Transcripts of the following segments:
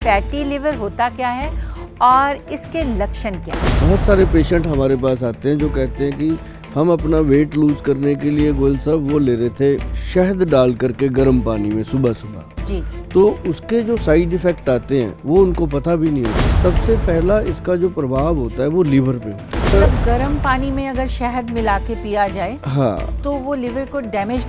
Fatty liver होता क्या है और इसके लक्षण क्या हैं? बहुत सारे पेशेंट हमारे पास आते हैं जो कहते हैं कि हम अपना वेट लूज करने के लिए गोयल साहब वो ले रहे थे शहद डाल करके गर्म पानी में सुबह सुबह। जी। तो उसके जो साइड इफेक्ट आते हैं वो उनको पता भी नहीं होता। सबसे पहला इसका जो प्रभाव होता है वो लीवर पे होता है। मतलब गर्म पानी में अगर शहद मिला के पिया जाए हाँ, तो वो लिवर को डैमेज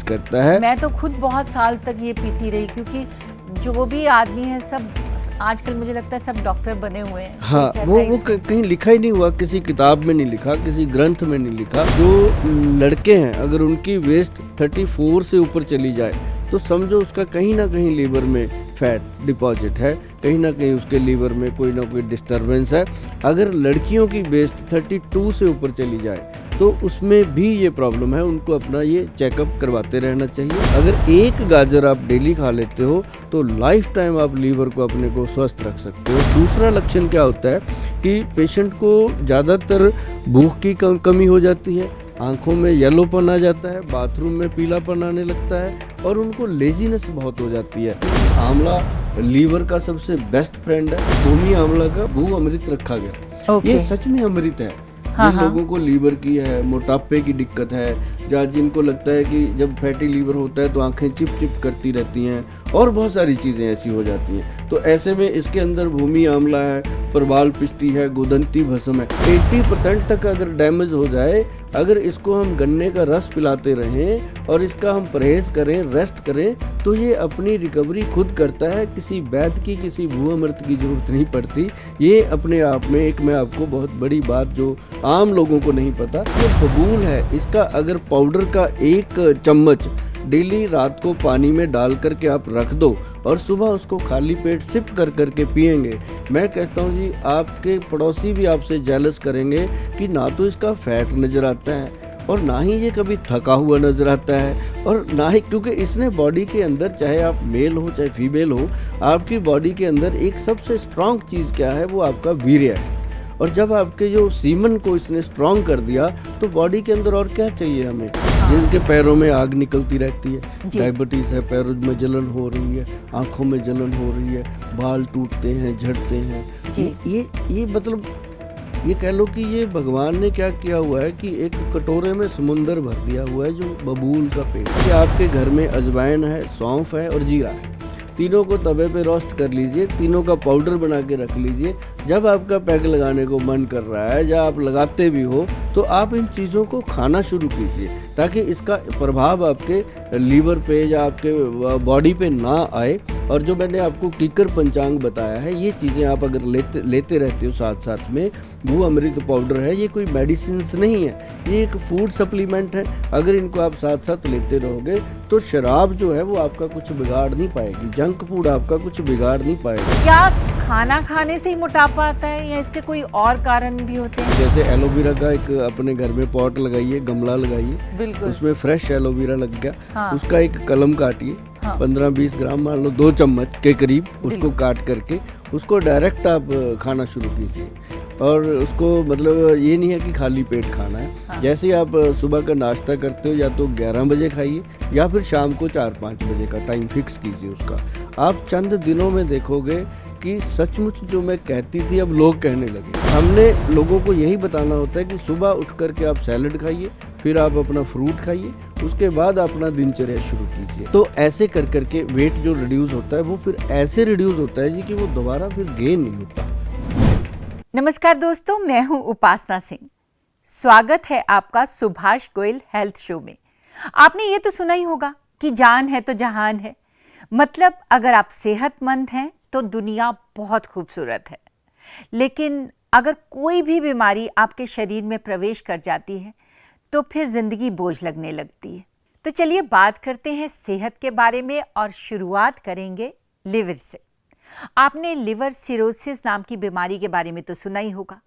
करता है। मैं तो खुद बहुत साल तक ये पीती रही, क्योंकि जो भी आदमी है सब आजकल मुझे लगता है सब डॉक्टर बने हुए हैं। हाँ, वो कहीं लिखा ही नहीं हुआ, किसी किताब में नहीं लिखा, किसी ग्रंथ में नहीं लिखा। जो लड़के हैं अगर उनकी वेस्ट 34 से ऊपर चली जाए तो समझो उसका कहीं ना कहीं लीवर में फैट डिपॉजिट है, कहीं ना कहीं उसके लीवर में कोई ना कोई डिस्टरबेंस है। अगर लड़कियों की वेस्ट 32 से ऊपर चली जाए तो उसमें भी ये प्रॉब्लम है, उनको अपना ये चेकअप करवाते रहना चाहिए। अगर एक गाजर आप डेली खा लेते हो तो लाइफ टाइम आप लीवर को अपने को स्वस्थ रख सकते हो। दूसरा लक्षण क्या होता है कि पेशेंट को ज़्यादातर भूख की कमी हो जाती है, आंखों में येलोपन आ जाता है, बाथरूम में पीलापन आने लगता है और उनको लेजीनेस बहुत हो जाती है। आंवला लीवर का सबसे बेस्ट फ्रेंड है। भूमि आंवला का भू अमृत रखा गया। ये सच में अमृत है। जिन लोगों को लीवर की है, मोटापे की दिक्कत है, या जिनको लगता है कि जब फैटी लीवर होता है तो आंखें चिप चिप करती रहती हैं और बहुत सारी चीज़ें ऐसी हो जाती हैं, तो ऐसे में इसके अंदर भूमि आंवला है, प्रबाल पिष्टी है, गोदंती भस्म है। 80% तक अगर डैमेज हो जाए, अगर इसको हम गन्ने का रस पिलाते रहें और इसका हम परहेज करें, रेस्ट करें, तो ये अपनी रिकवरी खुद करता है। किसी वैद्य की, किसी भूअमृत की जरूरत नहीं पड़ती। ये अपने आप में एक, मैं आपको बहुत बड़ी बात जो आम लोगों को नहीं पता, ये बबूल है। इसका अगर पाउडर का 1 चम्मच डेली रात को पानी में डाल करके आप रख दो और सुबह उसको खाली पेट सिप कर करके पिएंगे, मैं कहता हूँ जी आपके पड़ोसी भी आपसे जेलस करेंगे कि ना तो इसका फैट नज़र आता है और ना ही ये कभी थका हुआ नज़र आता है, और ना ही, क्योंकि इसने बॉडी के अंदर, चाहे आप मेल हो चाहे फीमेल हो, आपकी बॉडी के अंदर एक सबसे स्ट्रॉन्ग चीज़ क्या है, वो आपका वीर्य है। और जब आपके जो सीमन को इसने स्ट्रॉन्ग कर दिया तो बॉडी के अंदर और क्या चाहिए हमें। जिनके पैरों में आग निकलती रहती है, डायबिटीज़ है, पैरों में जलन हो रही है, आंखों में जलन हो रही है, बाल टूटते हैं, झड़ते हैं, ये मतलब ये कह लो कि ये भगवान ने क्या किया हुआ है कि एक कटोरे में समुंदर भर दिया हुआ है जो बबूल का पेड़ है। आपके घर में अजवाइन है, सौंफ है और जीरा है, तीनों को तवे पे रोस्ट कर लीजिए, तीनों का पाउडर बना के रख लीजिए। जब आपका पैक लगाने को मन कर रहा है या आप लगाते भी हो तो आप इन चीज़ों को खाना शुरू कीजिए, ताकि इसका प्रभाव आपके लीवर पे या आपके बॉडी पे ना आए। और जो मैंने आपको कीकर पंचांग बताया है, ये चीज़ें आप अगर लेते रहते हो साथ साथ में, भू अमृत पाउडर है, ये कोई मेडिसिन नहीं है, ये एक फूड सप्लीमेंट है। अगर इनको आप साथ साथ लेते रहोगे तो शराब जो है वो आपका कुछ बिगाड़ नहीं पाएगी, जंक फूड आपका कुछ बिगाड़ नहीं पाएगा। क्या खाना खाने से ही मोटापा आता है या इसके कोई और कारण भी होते हैं? जैसे एलोवेरा का एक अपने घर में पॉट लगाइए, गमला लगाइए, बिल्कुल, उसमें फ्रेश एलोवेरा लग गया। हाँ। उसका एक कलम काटिए, 15-20 ग्राम, मान लो 2 चम्मच के करीब, उसको काट करके उसको डायरेक्ट आप खाना शुरू कीजिए। और उसको मतलब ये नहीं है कि खाली पेट खाना है। हाँ। जैसे ही आप सुबह का नाश्ता करते हो या तो 11 बजे खाइए या फिर शाम को 4-5 बजे का टाइम फिक्स कीजिए उसका। आप चंद दिनों में देखोगे कि सचमुच जो मैं कहती थी अब लोग कहने लगे। हमने लोगों को यही बताना होता है कि सुबह उठ करके आप सैलड खाइए, फिर आप अपना फ्रूट खाइए, उसके बाद अपना दिनचर्या शुरू कीजिए। तो ऐसे कर करके वेट जो रिड्यूस होता है वो फिर ऐसे रिड्यूस होता है जी कि वो दोबारा फिर गेन नहीं होता। नमस्कार दोस्तों, मैं हूं उपासना सिंह। स्वागत है आपका सुभाष गोयल हेल्थ शो में। आपने ये तो सुना ही होगा कि जान है तो जहान है, मतलब अगर आप सेहतमंद हैं तो दुनिया बहुत खूबसूरत है। लेकिन अगर कोई भी बीमारी आपके शरीर में प्रवेश कर जाती है तो फिर जिंदगी बोझ लगने लगती है। तो चलिए बात करते हैं सेहत के बारे में और शुरुआत करेंगे लिवर से। आपने लिवर सिरोसिस नाम की बीमारी के बारे में तो सुना ही होगा।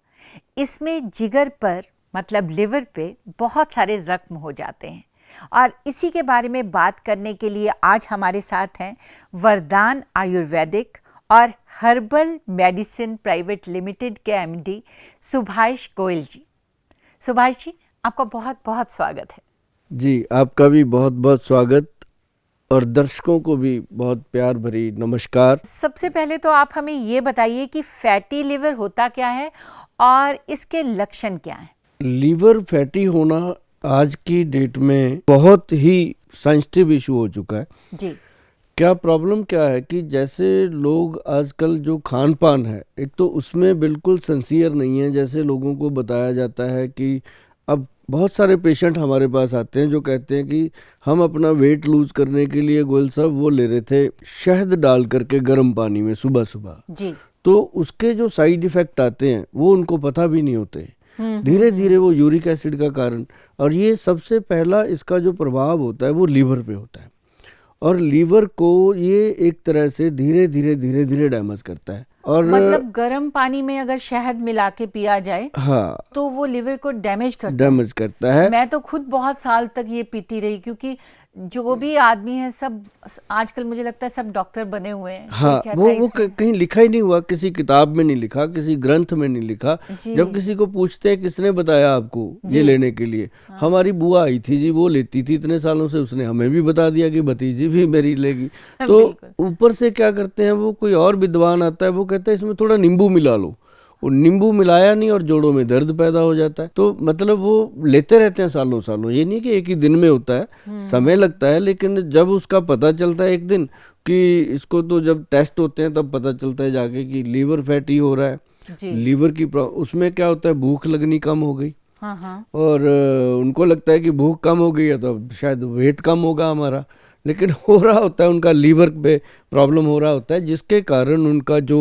इसमें जिगर पर, मतलब लिवर पे बहुत सारे जख्म हो जाते हैं, और इसी के बारे में बात करने के लिए आज हमारे साथ हैं वरदान आयुर्वेदिक और हर्बल मेडिसिन प्राइवेट लिमिटेड के एमडी सुभाष गोयल जी। सुभाष जी, आपका बहुत बहुत स्वागत है। जी, आपका भी बहुत बहुत स्वागत। और दर्शकों को भी बहुत प्यार भरी नमस्कार। सबसे पहले तो आप हमें ये बताइए कि फैटी लिवर होता क्या है और इसके लक्षण क्या हैं? लीवर फैटी होना आज की डेट में बहुत ही सेंसिटिव इशू हो चुका है। जी। क्या प्रॉब्लम क्या है कि जैसे लोग आजकल जो खान पान है, एक तो उसमें बिल्कुल सिंसियर नहीं है। जैसे लोगों को बताया जाता है कि अब बहुत सारे पेशेंट हमारे पास आते हैं जो कहते हैं कि हम अपना वेट लूज करने के लिए गोयल साहब वो ले रहे थे शहद डाल करके गर्म पानी में सुबह सुबह। जी। तो उसके जो साइड इफेक्ट आते हैं वो उनको पता भी नहीं होते। धीरे धीरे वो यूरिक एसिड का कारण, और ये सबसे पहला इसका जो प्रभाव होता है वो लीवर पे होता है, और लीवर को ये एक तरह से धीरे धीरे डैमेज करता है। और मतलब गर्म पानी में अगर शहद मिला के पिया जाए हाँ, तो वो लिवर को डैमेज करता है। मैं तो खुद बहुत साल तक ये पीती रही, क्योंकि जो भी आदमी है सब आजकल मुझे लगता है सब डॉक्टर बने हुए हैं। हाँ, वो कहीं लिखा ही नहीं हुआ, किसी किताब में नहीं लिखा, किसी ग्रंथ में नहीं लिखा। जब किसी को पूछते हैं किसने बताया आपको ये लेने के लिए, हमारी बुआ आई थी जी, वो लेती थी इतने सालों से, उसने हमें भी बता दिया कि भतीजी भी मेरी लेगी। तो ऊपर से क्या करते हैं, वो कोई और विद्वान आता है, वो कहता है इसमें थोड़ा नींबू मिला लो, और नींबू मिलाया नहीं और जोड़ों में दर्द पैदा हो जाता है। तो मतलब वो लेते रहते हैं सालों सालों। ये नहीं कि एक ही दिन में होता है, समय लगता है, लेकिन जब उसका पता चलता है एक दिन कि इसको, तो जब टेस्ट होते हैं तब पता चलता है जाके कि लीवर फैटी हो रहा है। लीवर की उसमें क्या होता है, भूख लगनी कम हो गई। और उनको लगता है कि भूख कम हो गई है तो शायद वेट कम होगा हमारा, लेकिन हो रहा होता है उनका लीवर पे प्रॉब्लम हो रहा होता है, जिसके कारण उनका जो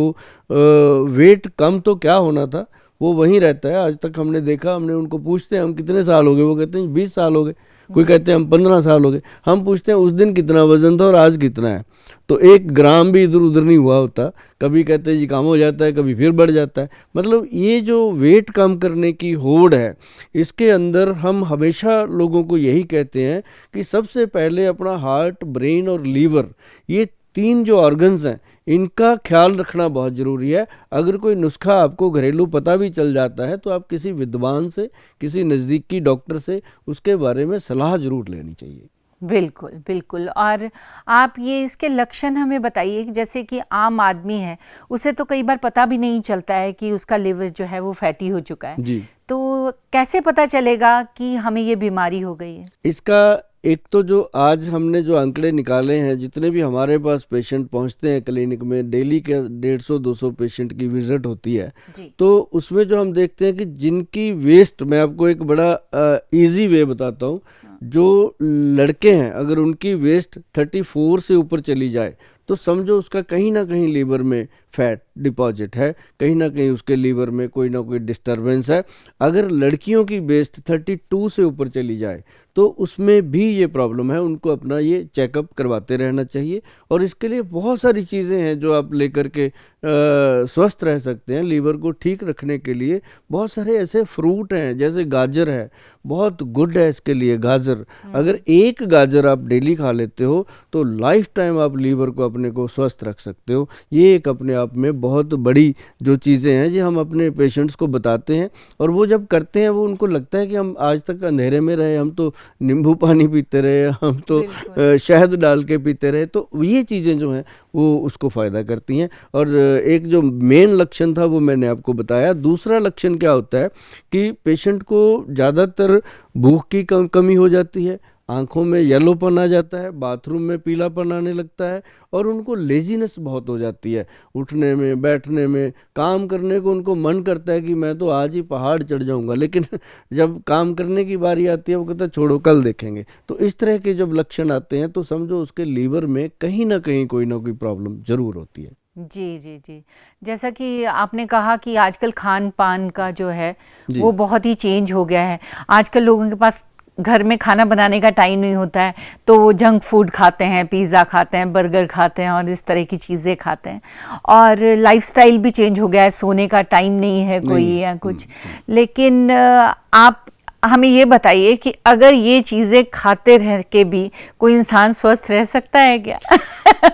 वेट कम तो क्या होना था वो वहीं रहता है। आज तक हमने देखा, हमने उनको पूछते हैं हम कितने साल हो गए, वो कहते हैं 20 साल हो गए, कोई कहते हैं हम 15 साल हो गए। हम पूछते हैं उस दिन कितना वजन था और आज कितना है, तो 1 ग्राम भी इधर उधर नहीं हुआ होता। कभी कहते हैं जी कम हो जाता है, कभी फिर बढ़ जाता है। मतलब ये जो वेट कम करने की होड़ है, इसके अंदर हम हमेशा लोगों को यही कहते हैं कि सबसे पहले अपना हार्ट, ब्रेन और लीवर, ये 3 जो ऑर्गन्स हैं, इनका ख्याल रखना बहुत ज़रूरी है। अगर कोई नुस्खा आपको घरेलू पता भी चल जाता है तो आप किसी विद्वान से, किसी नज़दीकी डॉक्टर से उसके बारे में सलाह ज़रूर लेनी चाहिए। बिल्कुल बिल्कुल। और आप ये इसके लक्षण हमें बताइए कि जैसे कि आम आदमी है, उसे तो कई बार पता भी नहीं चलता है कि उसका लिवर जो है वो फैटी हो चुका है जी। तो कैसे पता चलेगा कि हमें ये बीमारी हो गई है? इसका एक तो जो आज हमने जो आंकड़े निकाले हैं, जितने भी हमारे पास पेशेंट पहुंचते हैं क्लिनिक में, डेली के 150-200 पेशेंट की विजिट होती है, तो उसमें जो हम देखते हैं कि जिनकी वेस्ट, मैं आपको एक बड़ा इजी वे बताता हूँ, जो लड़के हैं अगर उनकी वेस्ट 34 से ऊपर चली जाए तो समझो उसका कहीं ना कहीं लीवर में फैट डिपॉजिट है, कहीं ना कहीं उसके लीवर में कोई ना कोई डिस्टरबेंस है। अगर लड़कियों की वेस्ट 32 से ऊपर चली जाए तो उसमें भी ये प्रॉब्लम है, उनको अपना ये चेकअप करवाते रहना चाहिए। और इसके लिए बहुत सारी चीज़ें हैं जो आप लेकर के स्वस्थ रह सकते हैं। लीवर को ठीक रखने के लिए बहुत सारे ऐसे फ्रूट हैं, जैसे गाजर है, बहुत गुड है इसके लिए गाजर। अगर 1 गाजर आप डेली खा लेते हो तो लाइफ टाइम आप लीवर को अपने को स्वस्थ रख सकते हो। ये एक अपने आप में बहुत बड़ी जो चीज़ें हैं जो हम अपने पेशेंट्स को बताते हैं, और वो जब करते हैं वो उनको लगता है कि हम आज तक अंधेरे में रहे, हम तो नींबू पानी पीते रहे, हम तो शहद डाल के पीते रहे। तो ये चीज़ें जो हैं वो उसको फ़ायदा करती हैं। और एक जो मेन लक्षण था वो मैंने आपको बताया। दूसरा लक्षण क्या होता है कि पेशेंट को ज़्यादातर भूख की कमी हो जाती है, आंखों में येलोपन आ जाता है, बाथरूम में पीलापन आने लगता है, और उनको लेजीनेस बहुत हो जाती है, उठने में, बैठने में, काम करने को उनको मन करता है कि मैं तो आज ही पहाड़ चढ़ जाऊंगा, लेकिन जब काम करने की बारी आती है वो कहता है छोड़ो कल देखेंगे। तो इस तरह के जब लक्षण आते हैं तो समझो उसके लीवर में कहीं ना कहीं कोई ना कोई प्रॉब्लम जरूर होती है। जी जी जी। जैसा कि आपने कहा कि आजकल खान पान का जो है वो बहुत ही चेंज हो गया है। आजकल लोगों के पास घर में खाना बनाने का टाइम नहीं होता है, तो वो जंक फूड खाते हैं, पिज़्ज़ा खाते हैं, बर्गर खाते हैं और इस तरह की चीज़ें खाते हैं। और लाइफस्टाइल भी चेंज हो गया है, सोने का टाइम नहीं है कोई या कुछ। लेकिन आप हमें ये बताइए कि अगर ये चीज़ें खाते रह के भी कोई इंसान स्वस्थ रह सकता है क्या?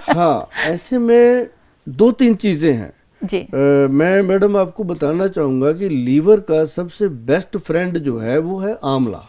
हाँ, ऐसे में 2-3 चीज़ें हैं जी। मैं मैडम आपको बताना चाहूँगा कि लीवर का सबसे बेस्ट फ्रेंड जो है वो है आंवला।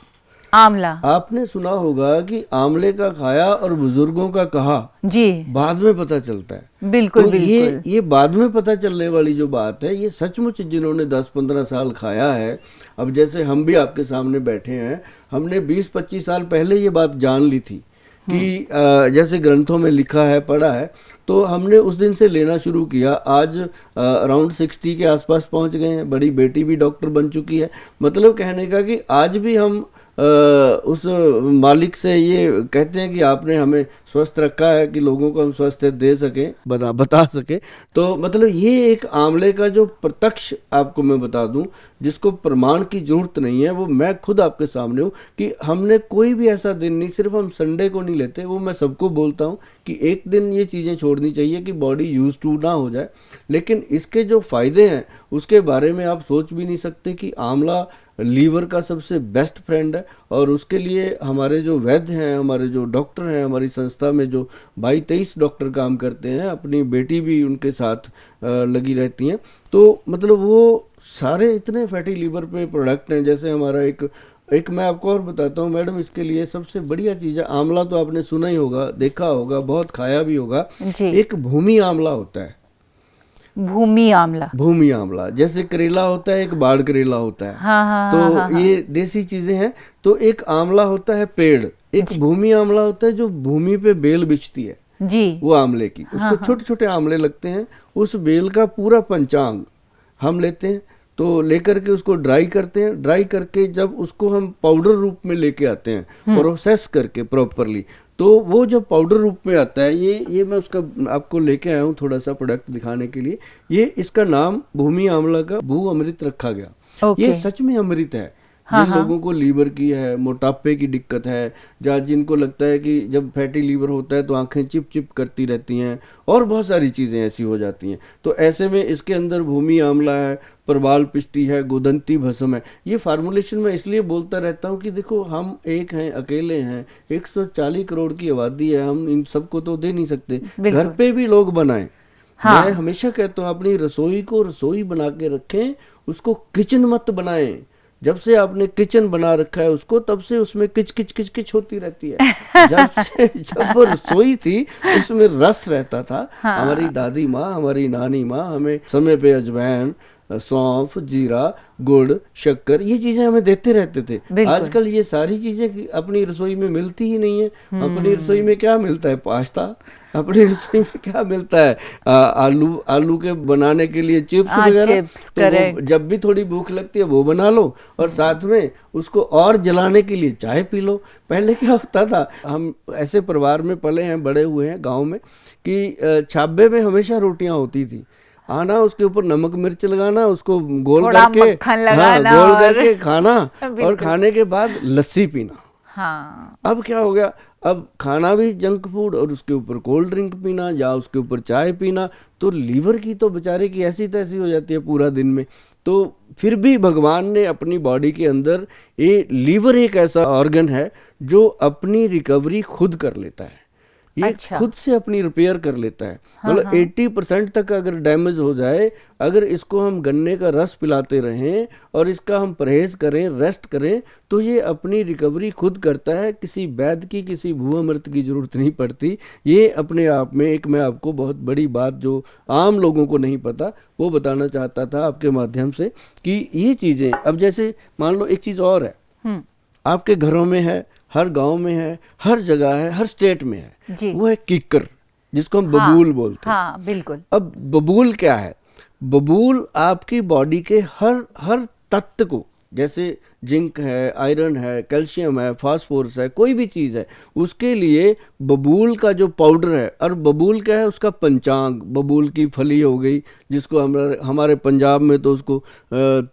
आंवला, आपने सुना होगा कि आंवले का खाया और बुजुर्गों का कहा जी बाद में पता चलता है। बिल्कुल तो बिल्कुल। ये बाद में पता चलने वाली जो बात है, ये सचमुच जिन्होंने 10-15 साल खाया है, अब जैसे हम भी आपके सामने बैठे हैं, हमने 20-25 साल पहले ये बात जान ली थी कि जैसे ग्रंथों में लिखा है, पढ़ा है, तो हमने उस दिन से लेना शुरू किया। आज अराउंड 60 के आसपास पहुंच गए हैं। बड़ी बेटी भी डॉक्टर बन चुकी है। मतलब कहने का कि आज भी हम उस मालिक से ये कहते हैं कि आपने हमें स्वस्थ रखा है कि लोगों को हम स्वस्थ दे सकें, बता सकें। तो मतलब ये एक आंवले का जो प्रत्यक्ष आपको मैं बता दूं, जिसको प्रमाण की जरूरत नहीं है, वो मैं खुद आपके सामने हूँ कि हमने कोई भी ऐसा दिन नहीं, सिर्फ हम संडे को नहीं लेते। वो मैं सबको बोलता हूँ कि एक दिन ये चीज़ें छोड़नी चाहिए कि बॉडी यूज टू ना हो जाए। लेकिन इसके जो फायदे हैं उसके बारे में आप सोच भी नहीं सकते कि आंवला लीवर का सबसे बेस्ट फ्रेंड है। और उसके लिए हमारे जो वैद्य हैं, हमारे जो डॉक्टर हैं, हमारी संस्था में जो 22-23 डॉक्टर काम करते हैं, अपनी बेटी भी उनके साथ लगी रहती हैं। तो मतलब वो सारे इतने फैटी लीवर पे प्रोडक्ट हैं। जैसे हमारा एक मैं आपको और बताता हूँ मैडम, इसके लिए सबसे बढ़िया चीज़ है आंवला। तो आपने सुना ही होगा, देखा होगा, बहुत खाया भी होगा। जी। एक भूमि आंवला होता है। भूमि आंवला, भूमि आंवला जैसे करेला होता है, एक बाड़ करेला होता है। हाँ हाँ तो हाँ हाँ हाँ। ये देसी चीजें हैं। तो एक आंवला होता है पेड़, एक भूमि आंवला होता है जो भूमि पे बेल बिछती है, जी वो आंवले की। उसको छोटे छोटे आंवले लगते हैं। उस बेल का पूरा पंचांग हम लेते हैं, तो लेकर के उसको ड्राई करते हैं। ड्राई करके जब उसको हम पाउडर रूप में लेके आते हैं, प्रोसेस करके प्रॉपरली, तो वो जब पाउडर रूप में आता है, ये मैं उसका आपको लेके आया हूँ थोड़ा सा प्रोडक्ट दिखाने के लिए। ये इसका नाम भूमि आंवला का भू अमृत रखा गया। ओके। ये सच में अमृत है। जिन लोगों को लीवर की है, मोटापे की दिक्कत है, या जिनको लगता है कि जब फैटी लीवर होता है तो आंखें चिप चिप करती रहती हैं और बहुत सारी चीज़ें ऐसी हो जाती हैं, तो ऐसे में इसके अंदर भूमि आंवला है, प्रबाल पिष्टी है, गोदंती भस्म है। ये फार्मूलेशन मैं इसलिए बोलता रहता हूँ कि देखो हम एक हैं, अकेले हैं, 140 करोड़ की आबादी है, हम इन सबको तो दे नहीं सकते। घर पे भी लोग बनाएं। हाँ। मैं हमेशा कहता हूँ अपनी रसोई को रसोई बना के रखें, उसको किचन मत बनाएं। जब से आपने किचन बना रखा है उसको, तब से उसमें किच किच किच किच होती रहती है। जब वो रसोई थी उसमें रस रहता था। हाँ। हमारी दादी माँ, हमारी नानी माँ हमें समय पे अजवाइन, सौंफ, जीरा, गुड़, शक्कर, ये चीजें हमें देते रहते थे। आजकल ये सारी चीजें अपनी रसोई में मिलती ही नहीं है। अपनी रसोई में क्या मिलता है? पास्ता। अपनी रसोई में क्या मिलता है? आलू के बनाने के लिए चिप्स वगैरह। तो जब भी थोड़ी भूख लगती है वो बना लो, और साथ में उसको और जलाने के लिए चाय पी लो। पहले क्या होता था, हम ऐसे परिवार में पले हैं, बड़े हुए हैं गाँव में, कि छाबे में हमेशा रोटियां होती थी। आना, उसके ऊपर नमक मिर्च लगाना, उसको गोल करके, गोल करके खाना, और खाने के बाद लस्सी पीना। हाँ। अब क्या हो गया, अब खाना भी जंक फूड और उसके ऊपर कोल्ड ड्रिंक पीना या उसके ऊपर चाय पीना। तो लीवर की तो बेचारे की ऐसी तैसी हो जाती है पूरा दिन में। तो फिर भी भगवान ने अपनी बॉडी के अंदर, ये लीवर एक ऐसा ऑर्गन है जो अपनी रिकवरी खुद कर लेता है। ये खुद से अपनी रिपेयर कर लेता है। मतलब 80% तक अगर डैमेज हो जाए, अगर इसको हम गन्ने का रस पिलाते रहें और इसका हम परहेज करें, रेस्ट करें, तो ये अपनी रिकवरी खुद करता है। किसी वैद्य की, किसी भू अमृत की जरूरत नहीं पड़ती। ये अपने आप में एक, मैं आपको बहुत बड़ी बात जो आम लोगों को नहीं पता वो बताना चाहता था आपके माध्यम से, कि ये चीज़ें, अब जैसे मान लो एक चीज़ और है, आपके घरों में है, हर गांव में है, हर जगह है, हर स्टेट में है, वो है किक्कर, जिसको हम बबूल बोलते हैं। हाँ, बिल्कुल। अब बबूल क्या है? बबूल आपकी बॉडी के हर तत्व को, जैसे जिंक है, आयरन है, कैल्शियम है, फास्फोरस है, कोई भी चीज़ है, उसके लिए बबूल का जो पाउडर है, और बबूल क्या है? उसका पंचांग, बबूल की फली हो गई, जिसको हमारे पंजाब में तो उसको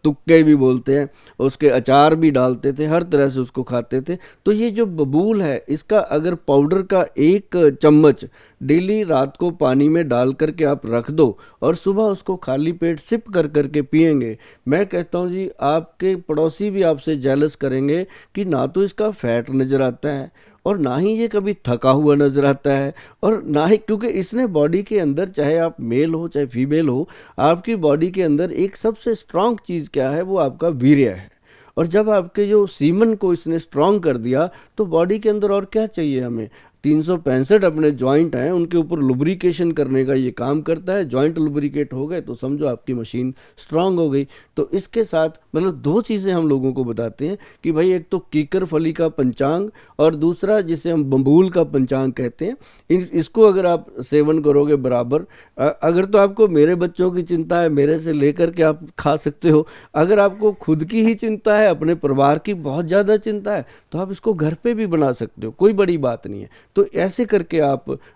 तुक्के भी बोलते हैं, उसके अचार भी डालते थे, हर तरह से उसको खाते थे। तो ये जो बबूल है, इसका अगर पाउडर का 1 चम्मच डेली रात को पानी में डाल करके आप रख दो और सुबह उसको खाली पेट सिप कर करके पिएंगे, मैं कहता हूँ जी आपके पड़ोसी भी आपसे जेलस करेंगे कि ना तो इसका फैट नज़र आता है और ना ही ये कभी थका हुआ नज़र आता है, और ना ही, क्योंकि इसने बॉडी के अंदर, चाहे आप मेल हो चाहे फीमेल हो, आपकी बॉडी के अंदर एक सबसे स्ट्रांग चीज़ क्या है? वो आपका वीर्य है। और जब आपके जो सीमन को इसने स्ट्रांग कर दिया तो बॉडी के अंदर और क्या चाहिए हमें। 365 अपने जॉइंट हैं, उनके ऊपर लुब्रिकेशन करने का ये काम करता है। जॉइंट लुब्रिकेट हो गए तो समझो आपकी मशीन स्ट्रांग हो गई। तो इसके साथ मतलब दो चीज़ें हम लोगों को बताते हैं कि भाई एक तो कीकर फली का पंचांग और दूसरा जिसे हम बम्बूल का पंचांग कहते हैं। इसको अगर आप सेवन करोगे बराबर, अगर तो आपको मेरे बच्चों की चिंता है मेरे से लेकर के आप खा सकते हो, अगर आपको खुद की ही चिंता है, अपने परिवार की बहुत ज़्यादा चिंता है, तो आप इसको घर पे भी बना सकते हो, कोई बड़ी बात नहीं है। तो ऐसे करके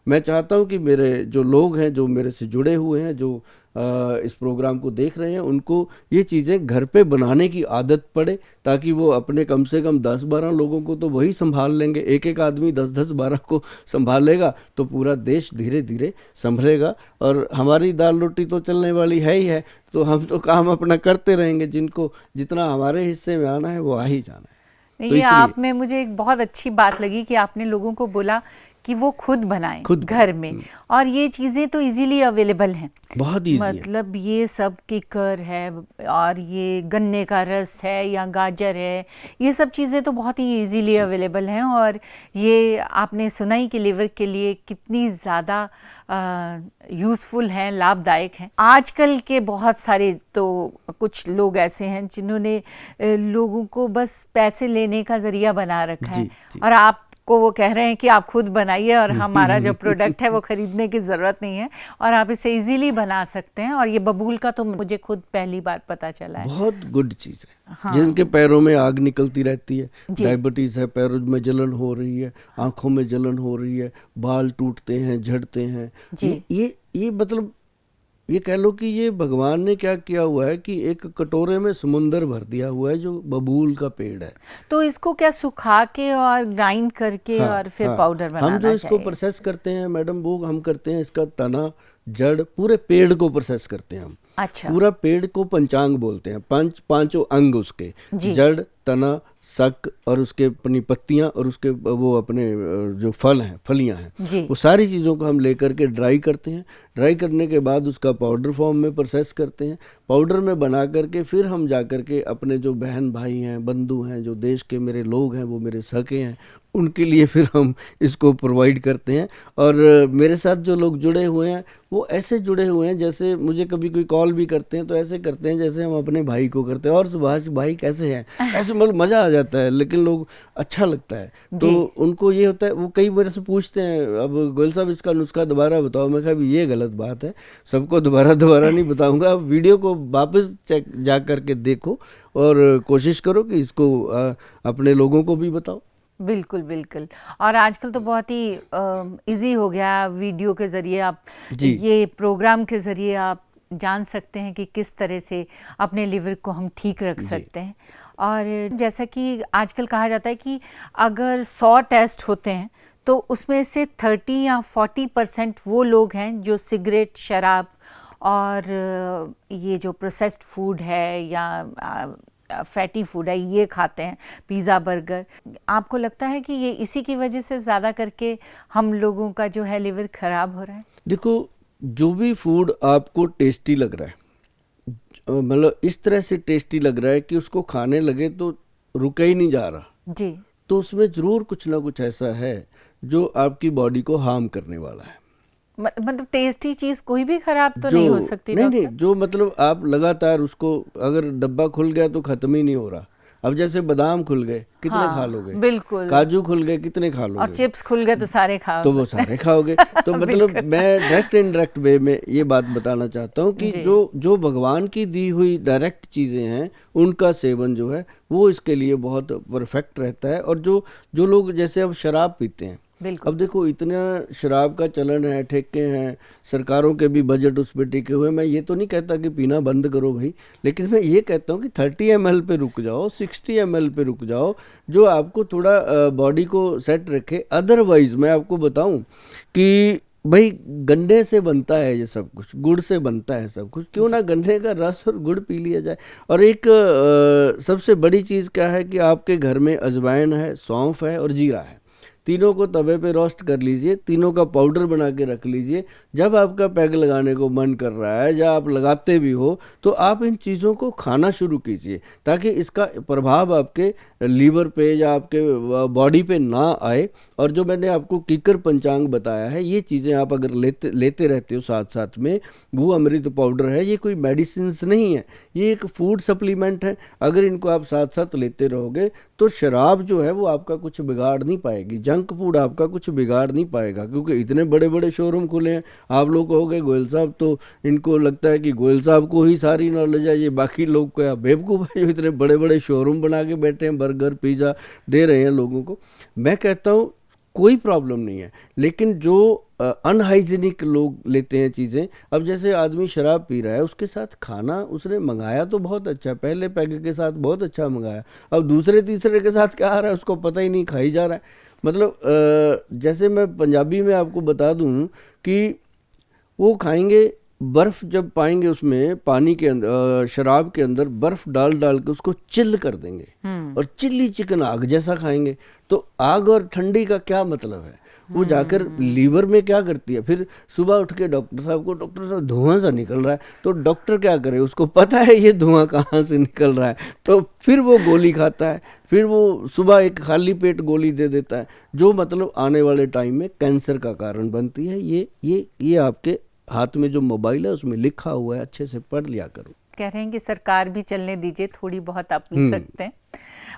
मैं चाहता हूँ कि मेरे जो लोग हैं जो मेरे से जुड़े हुए हैं, जो इस प्रोग्राम को देख रहे हैं, उनको ये चीज़ें घर पे बनाने की आदत पड़े, ताकि वो अपने कम से कम 10-12 लोगों को तो वही संभाल लेंगे। एक एक आदमी 10-10-12 को संभालेगा तो पूरा देश धीरे धीरे संभलेगा। और हमारी दाल रोटी तो चलने वाली है ही है, तो हम तो काम अपना करते रहेंगे, जिनको जितना हमारे हिस्से में आना है वो आ ही जाना है। तो ये आप में मुझे एक बहुत अच्छी बात लगी कि आपने लोगों को बोला कि वो खुद बनाएं घर में, और ये चीज़ें तो इजीली अवेलेबल हैं, बहुत इजी मतलब ये सब कीकर है और ये गन्ने का रस है या गाजर है, ये सब चीज़ें तो बहुत ही इजीली अवेलेबल हैं। और ये आपने सुना ही कि लिवर के लिए कितनी ज़्यादा यूज़फुल हैं, लाभदायक हैं। आजकल के बहुत सारे तो कुछ लोग ऐसे हैं जिन्होंने लोगों को बस पैसे लेने का ज़रिया बना रखा है, और आप को वो कह रहे हैं कि आप खुद बनाइए और हमारा जो प्रोडक्ट है वो खरीदने की ज़रूरत नहीं है, और आप इसे इजीली बना सकते हैं। और ये बबूल का तो मुझे खुद पहली बार पता चला है, बहुत गुड चीज़ है। हाँ। जिनके पैरों में आग निकलती रहती है, डायबिटीज़ है, पैरों में जलन हो रही है, आंखों में जलन हो रही है, बाल टूटते हैं, झड़ते हैं, ये मतलब ये कह लो कि ये भगवान ने क्या किया हुआ है कि एक कटोरे में समुंदर भर दिया हुआ है जो बबूल का पेड़ है। तो इसको क्या सुखा के और ग्राइंड करके और फिर पाउडर बनाना हम जो इसको प्रोसेस करते हैं मैडम, वो हम करते हैं इसका तना, जड़, पूरे पेड़ को प्रोसेस करते हैं हम। अच्छा। पूरा पेड़ को पंचांग बोलते हैं, पांचों अंग उसके, जड़, तना, सक और उसके अपनी पत्तियां और उसके वो अपने जो फल हैं, फलियां हैं, वो सारी चीज़ों को हम लेकर के ड्राई करते हैं। ड्राई करने के बाद उसका पाउडर फॉर्म में प्रोसेस करते हैं। पाउडर में बना करके फिर हम जा कर के अपने जो बहन भाई हैं, बंधु हैं, जो देश के मेरे लोग हैं, वो मेरे सके हैं, उनके लिए फिर हम इसको प्रोवाइड करते हैं। और मेरे साथ जो लोग जुड़े हुए हैं वो ऐसे जुड़े हुए हैं जैसे मुझे कभी कोई कॉल भी करते हैं तो ऐसे करते हैं जैसे हम अपने भाई को करते हैं, और सुभाष भाई कैसे हैं, ऐसे मतलब मज़ा आ जाता है, लेकिन लोग अच्छा लगता है। तो उनको ये होता है, वो कई मेरे से पूछते हैं, अब गोयल साहब इसका नुस्खा दोबारा बताओ। मैं कहा ये गलत बात है, सबको दोबारा नहीं बताऊंगा। वीडियो को वापस चेक जा करके देखो और कोशिश करो कि इसको अपने लोगों को भी बताओ। बिल्कुल बिल्कुल। और आजकल तो बहुत ही इजी हो गया, वीडियो के ज़रिए आप, ये प्रोग्राम के ज़रिए आप जान सकते हैं कि किस तरह से अपने लिवर को हम ठीक रख सकते हैं। और जैसा कि आजकल कहा जाता है कि अगर 100 टेस्ट होते हैं तो उसमें से 30 या 40% वो लोग हैं जो सिगरेट, शराब और ये जो प्रोसेस्ड फूड है या फैटी फूड है ये खाते हैं, पिज़्ज़ा, बर्गर। आपको लगता है कि ये इसी की वजह से ज़्यादा करके हम लोगों का जो है लिवर ख़राब हो रहा है? देखो, जो भी फूड आपको टेस्टी लग रहा है, मतलब इस तरह से टेस्टी लग रहा है कि उसको खाने लगे तो रुका ही नहीं जा रहा जी, तो उसमें ज़रूर कुछ ना कुछ ऐसा है जो आपकी बॉडी को हार्म करने वाला है। मतलब टेस्टी चीज़ कोई भी खराब तो नहीं हो सकती? नहीं, जो मतलब आप लगातार उसको, अगर डब्बा खुल गया तो ख़त्म ही नहीं हो रहा। अब जैसे बादाम खुल गए, कितने खा लोगे? बिल्कुल। काजू खुल गए, कितने खा लोगे? और चिप्स खुल गए तो सारे खाओ, तो वो सारे खाओगे। तो मतलब मैं डायरेक्ट इनडायरेक्ट वे में ये बात बताना चाहता हूँ कि जो भगवान की दी हुई डायरेक्ट चीज़ें हैं उनका सेवन जो है वो इसके लिए बहुत परफेक्ट रहता है। और जो लोग जैसे अब शराब पीते हैं, अब देखो इतना शराब का चलन है, ठेके हैं, सरकारों के भी बजट उस पर टिके हुए। मैं ये तो नहीं कहता कि पीना बंद करो भाई, लेकिन मैं ये कहता हूँ कि 30 ml पे रुक जाओ, 60 ml पे रुक जाओ, जो आपको थोड़ा बॉडी को सेट रखे। अदरवाइज मैं आपको बताऊँ कि भाई गन्ने से बनता है ये सब कुछ, गुड़ से बनता है सब कुछ, क्यों ना गन्ने का रस और गुड़ पी लिया जाए। और एक सबसे बड़ी चीज़ क्या है कि आपके घर में अजवाइन है, सौंफ है और जीरा है। तीनों को तवे पे रोस्ट कर लीजिए, तीनों का पाउडर बना के रख लीजिए। जब आपका पैग लगाने को मन कर रहा है या आप लगाते भी हो तो आप इन चीज़ों को खाना शुरू कीजिए, ताकि इसका प्रभाव आपके लीवर पे या आपके बॉडी पे ना आए। और जो मैंने आपको कीकर पंचांग बताया है, ये चीज़ें आप अगर लेते रहते हो साथ साथ में, वो अमृत पाउडर है, ये कोई मेडिसिन नहीं है, ये एक फूड सप्लीमेंट है। अगर इनको आप साथ साथ लेते रहोगे तो शराब जो है वो आपका कुछ बिगाड़ नहीं पाएगी, जंक फूड आपका कुछ बिगाड़ नहीं पाएगा। क्योंकि इतने बड़े बड़े शोरूम खुले हैं, आप लोग कहोगे गोयल साहब तो इनको लगता है कि गोयल साहब को ही सारी नॉलेज है, ये बाकी लोग को या बेवकूफ़ है जो इतने बड़े बड़े शोरूम बना के बैठे हैं, बर्गर पिज़्ज़ा दे रहे हैं लोगों को। मैं कहता हूँ कोई प्रॉब्लम नहीं है, लेकिन जो अनहाइजीनिक लोग लेते हैं चीज़ें, अब जैसे आदमी शराब पी रहा है, उसके साथ खाना उसने मंगाया तो बहुत अच्छा, पहले पैग के साथ बहुत अच्छा मंगाया, अब दूसरे तीसरे के साथ क्या आ रहा है उसको पता ही नहीं, खाई जा रहा है। मतलब जैसे मैं पंजाबी में आपको बता दूं कि वो खाएंगे बर्फ़, जब पाएंगे उसमें पानी के अंदर शराब के अंदर बर्फ़ डाल डाल के उसको चिल कर देंगे और चिल्ली चिकन आग जैसा खाएंगे। तो आग और ठंडी का क्या मतलब है, वो जाकर लीवर में क्या करती है। फिर सुबह उठ के डॉक्टर साहब को, डॉक्टर साहब धुआं सा निकल रहा है, तो डॉक्टर क्या करे, उसको पता है ये धुआं कहाँ से निकल रहा है, तो फिर वो गोली खाता है, फिर वो सुबह एक खाली पेट गोली दे देता है, जो मतलब आने वाले टाइम में कैंसर का कारण बनती है। ये आपके हाथ में जो मोबाइल है उसमें लिखा हुआ है, अच्छे से पढ़ लिया करो। कह रहे हैं कि सरकार भी चलने दीजिए, थोड़ी बहुत आप पी सकते हैं,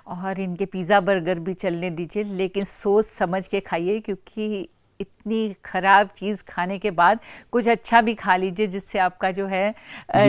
और इनके पिज़्ज़ा बर्गर भी चलने दीजिए, लेकिन सोच समझ के खाइए, क्योंकि इतनी ख़राब चीज़ खाने के बाद कुछ अच्छा भी खा लीजिए जिससे आपका जो है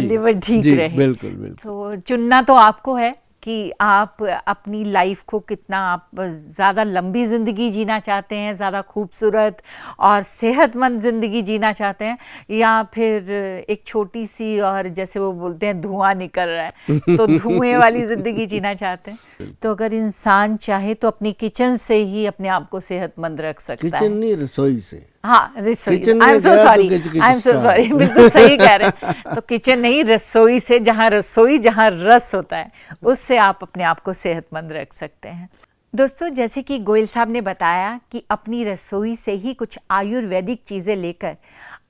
लिवर ठीक रहे। बिल्कुल बिल्कुल। तो चुनना तो आपको है कि आप अपनी लाइफ को कितना आप ज़्यादा लंबी ज़िंदगी जीना चाहते हैं, ज़्यादा खूबसूरत और सेहतमंद ज़िंदगी जीना चाहते हैं, या फिर एक छोटी सी और जैसे वो बोलते हैं धुआं निकल रहा है तो धुएं वाली ज़िंदगी जीना चाहते हैं। तो अगर इंसान चाहे तो अपनी किचन से ही अपने आप को सेहतमंद रख सकता है। किचन नहीं, रसोई से। हाँ, रसोई। किचन आई एम में सो गया तो सॉरी, किच-किच I am so start. Sorry, बिल्कुल सही कह रहे हैं। तो किचन नहीं, रसोई से, जहाँ रसोई, जहाँ रस होता है, उससे आप अपने आप को सेहतमंद रख सकते हैं। दोस्तों, जैसे कि गोयल साहब ने बताया कि अपनी रसोई से ही कुछ आयुर्वेदिक चीज़ें लेकर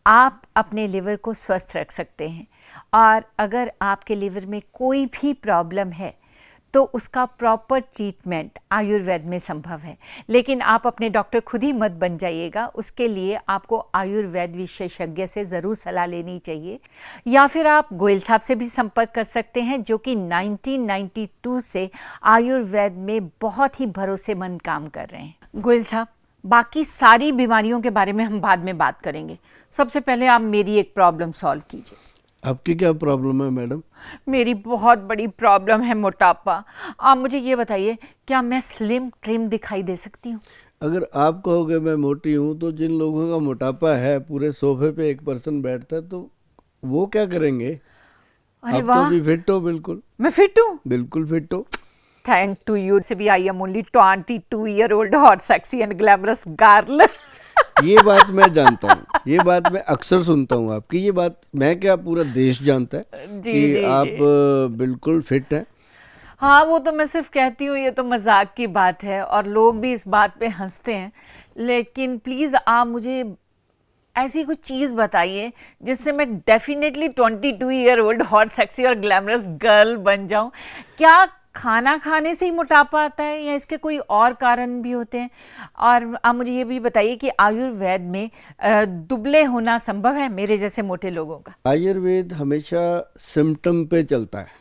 आप अपने लिवर को स्वस्थ रख सकते हैं, और अगर आपके लिवर में कोई भी प्रॉब्लम है तो उसका प्रॉपर ट्रीटमेंट आयुर्वेद में संभव है। लेकिन आप अपने डॉक्टर खुद ही मत बन जाइएगा, उसके लिए आपको आयुर्वेद विशेषज्ञ से ज़रूर सलाह लेनी चाहिए, या फिर आप गोयल साहब से भी संपर्क कर सकते हैं, जो कि 1992 से आयुर्वेद में बहुत ही भरोसेमंद काम कर रहे हैं। गोयल साहब, बाकी सारी बीमारियों के बारे में हम बाद में बात करेंगे, सबसे पहले आप मेरी एक प्रॉब्लम सॉल्व कीजिए। आपकी क्या प्रॉब्लम है मैडम? मेरी बहुत बड़ी प्रॉब्लम है मोटापा। आप मुझे ये बताइए, क्या मैं स्लिम ट्रिम दिखाई दे सकती हूँ? अगर आप कहोगे मैं मोटी हूँ, तो जिन लोगों का मोटापा है, पूरे सोफे पे एक पर्सन बैठता है, तो वो क्या करेंगे? अरे आप वाह, तो भी फिट हो, बिल्कुल मैं फिट हूँ। बिल्कुल फिट हो। थैंक टू यू से भी I am only 22-year-old hot sexy and glamorous girl. ये बात मैं जानता हूँ, ये बात मैं अक्सर सुनता हूँ आपकी, ये बात मैं क्या पूरा देश जानता है जी, कि जी, आप जी। बिल्कुल फिट हैं। हाँ, वो तो मैं सिर्फ कहती हूँ, ये तो मजाक की बात है और लोग भी इस बात पे हंसते हैं, लेकिन प्लीज़ आप मुझे ऐसी कुछ चीज़ बताइए जिससे मैं डेफिनेटली 22-year-old हॉट सेक्सी और ग्लैमरस गर्ल बन जाऊँ। क्या खाना खाने से ही मोटापा आता है, या इसके कोई और कारण भी होते हैं? और आप मुझे ये भी बताइए कि आयुर्वेद में दुबले होना संभव है मेरे जैसे मोटे लोगों का? आयुर्वेद हमेशा सिम्टम पे चलता है।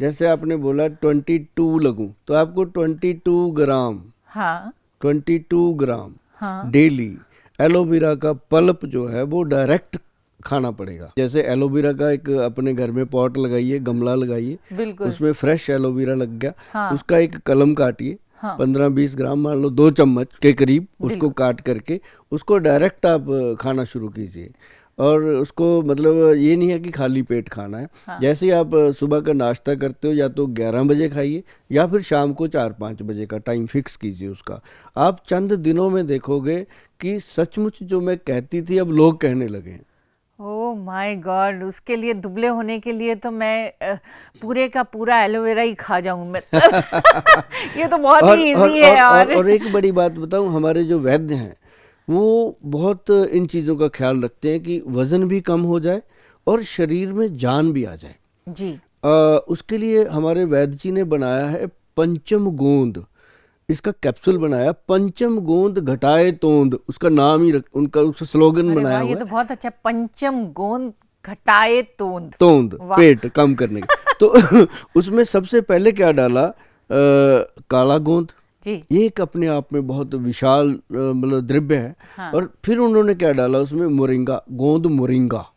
जैसे आपने बोला 22 लगूं, तो आपको 22 ग्राम, हाँ 22 ग्राम हाँ डेली एलोवेरा का पल्प जो है वो डायरेक्ट खाना पड़ेगा। जैसे एलोवेरा का एक अपने घर में पॉट लगाइए, गमला लगाइए, बिल्कुल। उसमें फ्रेश एलोवेरा लग गया, हाँ। उसका एक कलम काटिए, हाँ। 15-20 ग्राम, मान लो 2 चम्मच के करीब, उसको काट करके उसको डायरेक्ट आप खाना शुरू कीजिए। और उसको मतलब ये नहीं है कि खाली पेट खाना है। हाँ। जैसे ही आप सुबह का नाश्ता करते हो, या तो 11 बजे खाइए या फिर शाम को 4-5 बजे का टाइम फिक्स कीजिए उसका। आप चंद दिनों में देखोगे कि सचमुच जो मैं कहती थी अब लोग कहने लगे हैं। ओह माय गॉड, उसके लिए दुबले होने के लिए तो मैं पूरे का पूरा एलोवेरा ही खा जाऊं मतलब। ये तो बहुत और ही और इजी है। और एक बड़ी बात बताऊं, हमारे जो वैद्य हैं वो बहुत इन चीज़ों का ख्याल रखते हैं कि वज़न भी कम हो जाए और शरीर में जान भी आ जाए। जी। उसके लिए हमारे वैद्य जी ने बनाया है पंचम गोंद, इसका कैप्सूल बनाया, पंचम गोंद घटाए तोंद, उसका नाम ही उनका उसका स्लोगन अरे बनाया वाह, ये हुआ तो है। बहुत अच्छा, पंचम गोंद घटाए तोंद। तोंद, वाह। पेट कम करने का। तो उसमें सबसे पहले क्या डाला, काला गोंद, जी। ये एक अपने आप में बहुत विशाल मतलब द्रव्य है। हाँ। और फिर उन्होंने क्या डाला उसमें, मोरिंगा, गोंद मोरिंगा।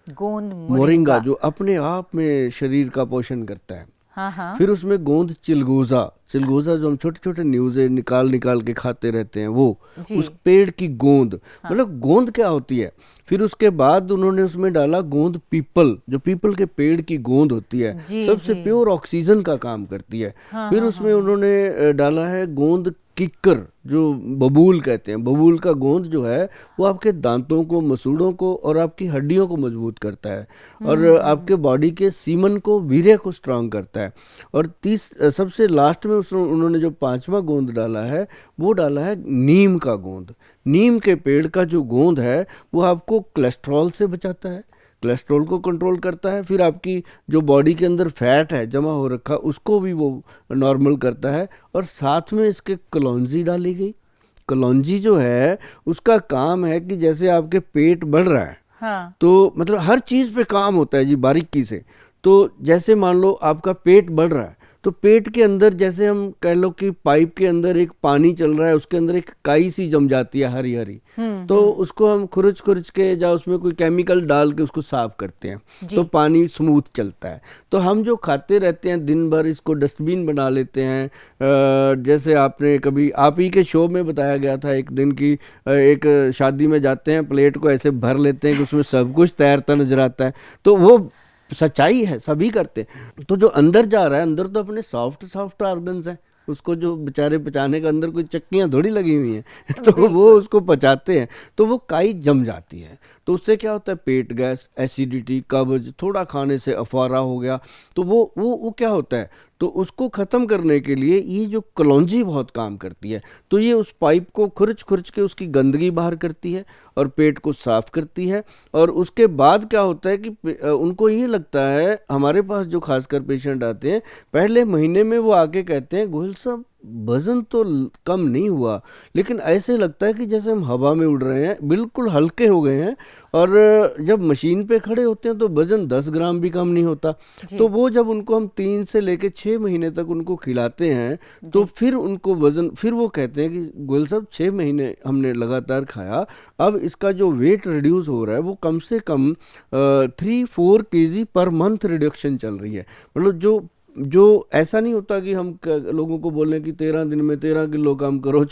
गोंद मोरिंगा मोरिंगा। जो अपने आप में शरीर का पोषण करता है। हाँ हाँ। फिर उसमें गोंद चिलगोजा, चिलगोजा जो हम छोटे छोटे न्यूज़े निकाल निकाल के खाते रहते हैं वो, जी। उस पेड़ की गोंद, मतलब गोंद क्या होती है। फिर उसके बाद उन्होंने उसमें डाला गोंद पीपल, जो पीपल के पेड़ की गोंद होती है, जी सबसे जी। प्योर ऑक्सीजन का काम करती है। हाँ फिर हाँ उसमें उन्होंने डाला है गोंद किक्कर, जो बबूल कहते हैं, बबूल का गोंद जो है वो आपके दांतों को, मसूड़ों को और आपकी हड्डियों को मजबूत करता है और आपके बॉडी के सीमन को, वीर्य को स्ट्रांग करता है। और सबसे लास्ट में उन्होंने जो पांचवा गोंद डाला है वो डाला है नीम का गोंद। नीम के पेड़ का जो गोंद है वो आपको कोलेस्ट्रॉल से बचाता है, कोलेस्ट्रॉल को कंट्रोल करता है। फिर आपकी जो बॉडी के अंदर फैट है जमा हो रखा, उसको भी वो नॉर्मल करता है। और साथ में इसके कलौंजी डाली गई। कलौंजी जो है उसका काम है कि जैसे आपके पेट बढ़ रहा है, हाँ। तो मतलब हर चीज़ पे काम होता है जी बारीकी से। तो जैसे मान लो आपका पेट बढ़ रहा है, तो पेट के अंदर जैसे हम कह लो कि पाइप के अंदर एक पानी चल रहा है, उसके अंदर एक काई सी जम जाती है हरी हरी, तो उसको हम खुरच खुरच के या उसमें कोई केमिकल डाल के उसको साफ करते हैं, जी। तो पानी स्मूथ चलता है। तो हम जो खाते रहते हैं दिन भर, इसको डस्टबिन बना लेते हैं। जैसे आपने कभी, आप ही के शो में बताया गया था एक दिन की, एक शादी में जाते हैं, प्लेट को ऐसे भर लेते हैं कि उसमें सब कुछ तैरता नजर आता है। तो वो सच्चाई है, सभी करते हैं। तो जो अंदर जा रहा है, अंदर तो अपने सॉफ्ट सॉफ्ट ऑर्गन्स हैं, उसको जो बेचारे पचाने के अंदर कोई चक्कियाँ थोड़ी लगी हुई हैं तो वो उसको पचाते हैं, तो वो काई जम जाती है। तो उससे क्या होता है, पेट गैस, एसिडिटी, कब्ज, थोड़ा खाने से अफारा हो गया, तो वो क्या होता है, तो उसको ख़त्म करने के लिए ये जो कलौंजी बहुत काम करती है। तो ये उस पाइप को खुरच खुरच के उसकी गंदगी बाहर करती है और पेट को साफ करती है। और उसके बाद क्या होता है कि उनको ये लगता है, हमारे पास जो खासकर पेशेंट आते हैं, पहले महीने में वो आके कहते हैं, गोहिल साहब वज़न तो कम नहीं हुआ, लेकिन ऐसे लगता है कि जैसे हम हवा में उड़ रहे हैं, बिल्कुल हल्के हो गए हैं। और जब मशीन पे खड़े होते हैं तो वज़न 10 ग्राम भी कम नहीं होता। तो वो जब उनको हम 3 से लेके 6 महीने तक उनको खिलाते हैं, तो फिर उनको वज़न, फिर वो कहते हैं कि गोयल साहब 6 महीने हमने लगातार खाया, अब इसका जो वेट रिड्यूस हो रहा है वो कम से कम 3-4 kg पर मंथ रिडक्शन चल रही है। मतलब जो ऐसा नहीं होता कि हम लोगों को बोलें कि 13 दिन में 13 किलो कम करो,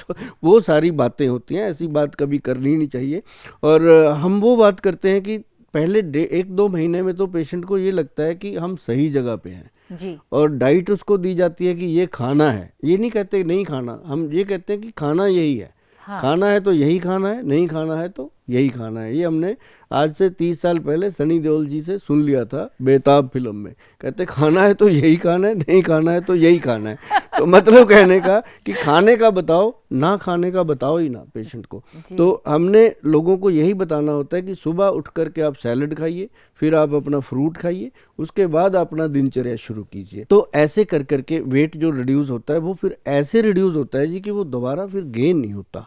वो सारी बातें होती हैं, ऐसी बात कभी करनी ही नहीं चाहिए। और हम वो बात करते हैं कि पहले 1-2 महीने में तो पेशेंट को ये लगता है कि हम सही जगह पे हैं जी। और डाइट उसको दी जाती है कि ये खाना है। ये नहीं कहते नहीं खाना, हम ये कहते हैं कि खाना यही है। हाँ। खाना है तो यही खाना है, नहीं खाना है तो यही खाना है। ये हमने आज से 30 साल पहले सनी देओल जी से सुन लिया था बेताब फिल्म में। कहते खाना है तो यही खाना है, नहीं खाना है तो यही खाना है। तो मतलब कहने का कि खाने का बताओ, ना खाने का बताओ ही ना पेशेंट को। तो हमने लोगों को यही बताना होता है कि सुबह उठ करके आप सैलड खाइए, फिर आप अपना फ्रूट खाइए, उसके बाद अपना दिनचर्या शुरू कीजिए। तो ऐसे कर करके वेट जो रिड्यूस होता है वो फिर ऐसे रिड्यूस होता है जी कि वो दोबारा फिर गेन नहीं होता।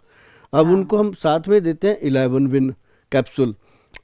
अब उनको हम साथ में देते हैं 11 विन कैप्सूल।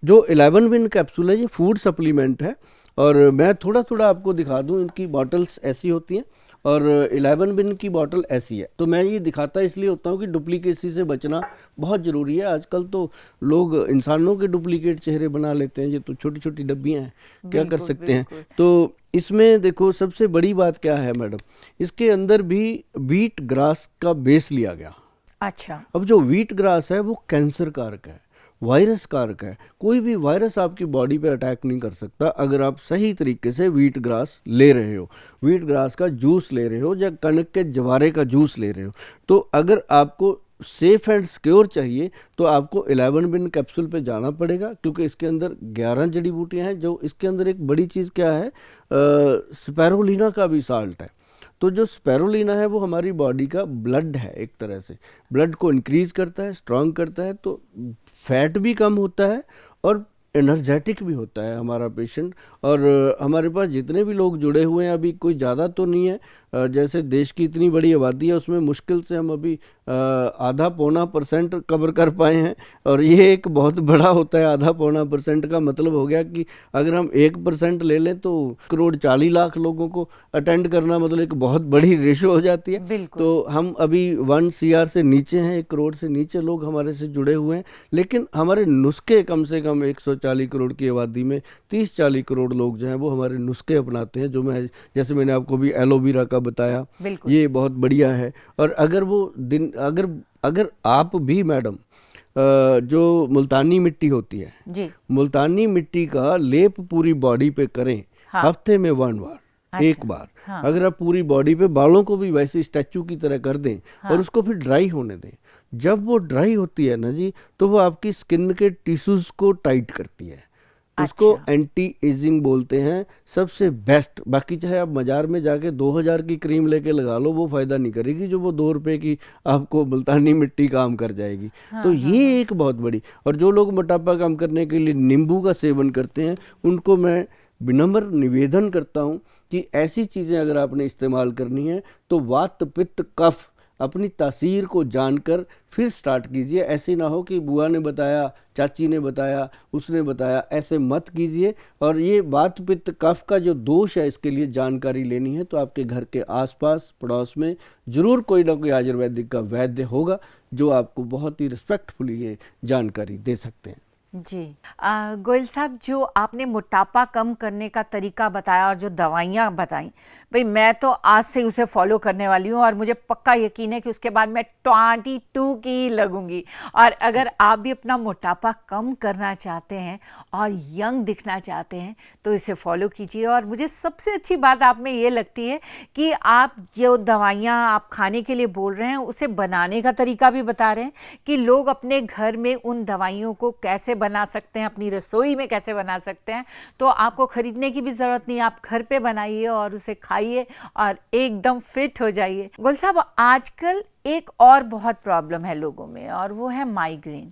जो 11 विन कैप्सूल है ये फूड सप्लीमेंट है, और मैं थोड़ा थोड़ा आपको दिखा दूं, इनकी बॉटल्स ऐसी होती हैं और 11 विन की बॉटल ऐसी है। तो मैं ये दिखाता इसलिए होता हूँ कि डुप्लीकेसी से बचना बहुत ज़रूरी है। आजकल तो लोग इंसानों के डुप्लीकेट चेहरे बना लेते हैं, ये तो छोटी छोटी डब्बियाँ हैं, क्या कर सकते हैं। तो इसमें देखो सबसे बड़ी बात क्या है मैडम, इसके अंदर भी व्हीट ग्रास का बेस लिया गया। अच्छा। अब जो व्हीट ग्रास है वो कैंसर कारक है, वायरस कारक है। कोई भी वायरस आपकी बॉडी पे अटैक नहीं कर सकता अगर आप सही तरीके से व्हीट ग्रास ले रहे हो, व्हीट ग्रास का जूस ले रहे हो या कणक के जवारे का जूस ले रहे हो। तो अगर आपको सेफ एंड सिक्योर चाहिए तो आपको 11 बिन कैप्सूल पे जाना पड़ेगा, क्योंकि इसके अंदर 11 जड़ी बूटियां हैं। जो इसके अंदर एक बड़ी चीज़ क्या है, स्पैरोलीना का भी साल्ट है। तो जो स्पैरोलीना है वो हमारी बॉडी का ब्लड है, एक तरह से ब्लड को इंक्रीज करता है, स्ट्रांग करता है, तो फैट भी कम होता है और एनर्जेटिक भी होता है हमारा पेशेंट। और हमारे पास जितने भी लोग जुड़े हुए हैं, अभी कोई ज़्यादा तो नहीं है, जैसे देश की इतनी बड़ी आबादी है उसमें मुश्किल से हम अभी आधा पौना % कवर कर पाए हैं। और ये एक बहुत बड़ा होता है, आधा पौना % का मतलब हो गया कि अगर हम 1% ले लें तो 1,40,00,000 लोगों को अटेंड करना मतलब एक बहुत बड़ी रेशो हो जाती है। तो हम अभी 1 CR से नीचे हैं, 1 करोड़ से नीचे लोग हमारे से जुड़े हुए हैं, लेकिन हमारे नुस्खे कम से कम 140 करोड़ की आबादी में 30-40 करोड़ लोग जो हैं वो हमारे नुस्खे अपनाते हैं। जो मैं जैसे मैंने आपको भी एलोवेरा का बताया, ये बहुत बढ़िया है। और अगर वो दिन अगर आप भी मैडम जो मुल्तानी मिट्टी होती है जी, मुल्तानी मिट्टी का लेप पूरी बॉडी पे करें, हाँ, हफ्ते में 1 बार, अच्छा, एक बार, हाँ, अगर आप पूरी बॉडी पे, बालों को भी वैसे स्टैचू की तरह कर दें, हाँ, और उसको फिर ड्राई होने दें। जब वो ड्राई होती है ना जी, तो वो आपकी स्किन के टिश्यूज को टाइट करती है। उसको एंटी एजिंग बोलते हैं, सबसे बेस्ट। बाकी चाहे आप बाजार में जाके 2000 की क्रीम लेके लगा लो, वो फायदा नहीं करेगी जो वो 2 रुपए की आपको मुल्तानी मिट्टी काम कर जाएगी। हाँ, तो ये एक बहुत बड़ी। और जो लोग मोटापा कम करने के लिए नींबू का सेवन करते हैं, उनको मैं विनम्र निवेदन करता हूँ कि ऐसी चीज़ें अगर आपने इस्तेमाल करनी है तो वात पित्त कफ अपनी तासीर को जानकर फिर स्टार्ट कीजिए। ऐसे ना हो कि बुआ ने बताया, चाची ने बताया, उसने बताया, ऐसे मत कीजिए। और ये वात पित्त कफ का जो दोष है, इसके लिए जानकारी लेनी है तो आपके घर के आसपास पड़ोस में ज़रूर कोई ना कोई आयुर्वेदिक का वैद्य होगा जो आपको बहुत ही रिस्पेक्टफुली ये जानकारी दे सकते हैं। जी गोयल साहब, जो आपने मोटापा कम करने का तरीका बताया और जो दवाइयाँ बताई, भाई मैं तो आज से उसे फॉलो करने वाली हूँ और मुझे पक्का यकीन है कि उसके बाद मैं 22 की लगूंगी। और अगर आप भी अपना मोटापा कम करना चाहते हैं और यंग दिखना चाहते हैं तो इसे फॉलो कीजिए। और मुझे सबसे अच्छी बात आप में ये लगती है कि आप जो दवाइयाँ आप खाने के लिए बोल रहे हैं उसे बनाने का तरीका भी बता रहे हैं कि लोग अपने घर में उन दवाइयों को कैसे बना सकते हैं, अपनी रसोई में कैसे बना सकते हैं। तो आपको खरीदने की भी ज़रूरत नहीं, आप घर पे बनाइए और उसे खाइए और एकदम फिट हो जाइए। गोयल साहब, आजकल एक और बहुत प्रॉब्लम है लोगों में और वो है माइग्रेन।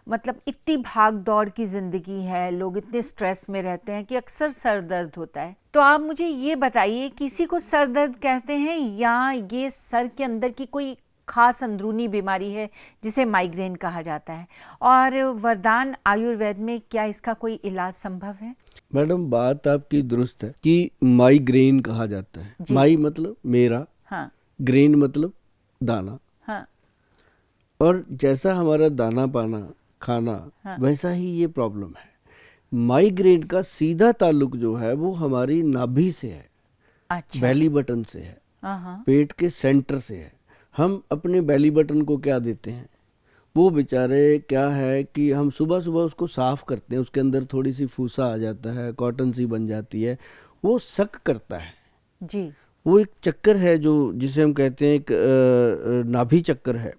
मतलब इतनी भाग दौड़ की ज़िंदगी है, लोग इतने स्ट्रेस में रहते हैं कि अक्सर सर दर्द होता है। तो आप मुझे ये बताइए, किसी को सर दर्द कहते हैं या ये सर के अंदर की कोई खास अंदरूनी बीमारी है जिसे माइग्रेन कहा जाता है? और वरदान आयुर्वेद में क्या इसका कोई इलाज संभव है? मैडम, बात आपकी दुरुस्त है कि माइग्रेन कहा जाता है। माई मतलब मेरा, हाँ, ग्रेन मतलब दाना, हाँ, और जैसा हमारा दाना पाना खाना, हाँ, वैसा ही ये प्रॉब्लम है। माइग्रेन का सीधा ताल्लुक जो है वो हमारी नाभि से है, अच्छा, बेली बटन से है, पेट के सेंटर से है। हम अपने बेली बटन को क्या देते हैं, वो बेचारे क्या है कि हम सुबह सुबह उसको साफ़ करते हैं, उसके अंदर थोड़ी सी फूसा आ जाता है, कॉटन सी बन जाती है, वो सक करता है जी। वो एक चक्कर है जो जिसे हम कहते हैं एक नाभि चक्कर है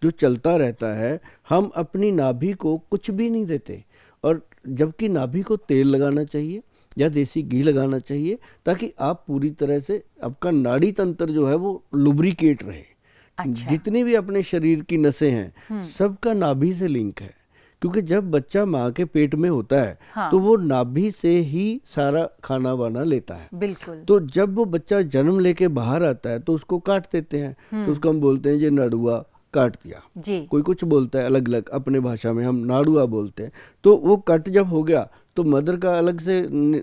जो चलता रहता है। हम अपनी नाभि को कुछ भी नहीं देते, और जबकि नाभि को तेल लगाना चाहिए या देसी घी लगाना चाहिए ताकि आप पूरी तरह से आपका नाड़ी तंत्र जो है वो लुब्रिकेट रहे। अच्छा। जितनी भी अपने शरीर की नसें हैं सबका नाभि से लिंक है, क्योंकि जब बच्चा माँ के पेट में होता है, हाँ, तो वो नाभि से ही सारा खाना वाना लेता है। बिल्कुल। तो जब वो बच्चा जन्म लेके बाहर आता है तो उसको काट देते हैं, तो उसको हम बोलते हैं ये नडुआ काट दिया जी। कोई कुछ बोलता है अलग अलग, अपने भाषा में हम नाड़ुआ बोलते हैं। तो वो कट जब हो गया तो मदर का अलग से